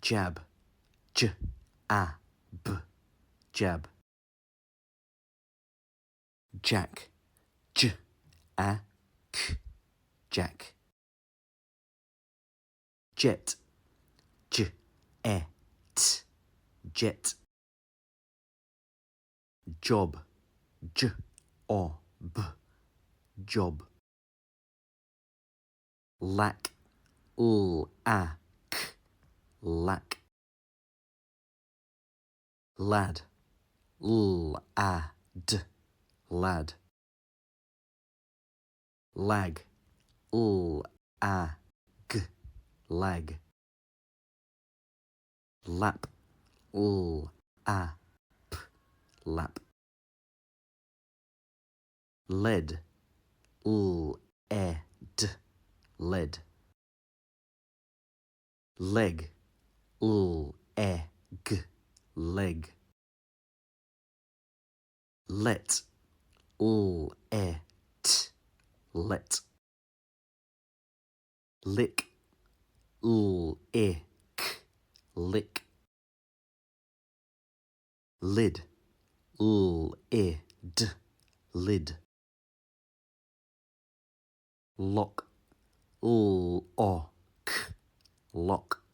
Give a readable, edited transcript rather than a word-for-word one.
jab, j, a, b, jab. Jack, j, a, k, jack. Jet, j, e, t, jet. Job, j, o, b, job. Lack, l, a, k, lack. Lad, l, a, d, lad. Lag, l, a, g, lag. Lap, l, a, p, lap. Lead, l, e, d, lead. Leg, l, e, g, leg. Let, l, e, t, let. Lick, l, e, k, lick. Lid, l, e, d, lid. Lock, l, o, k, lock.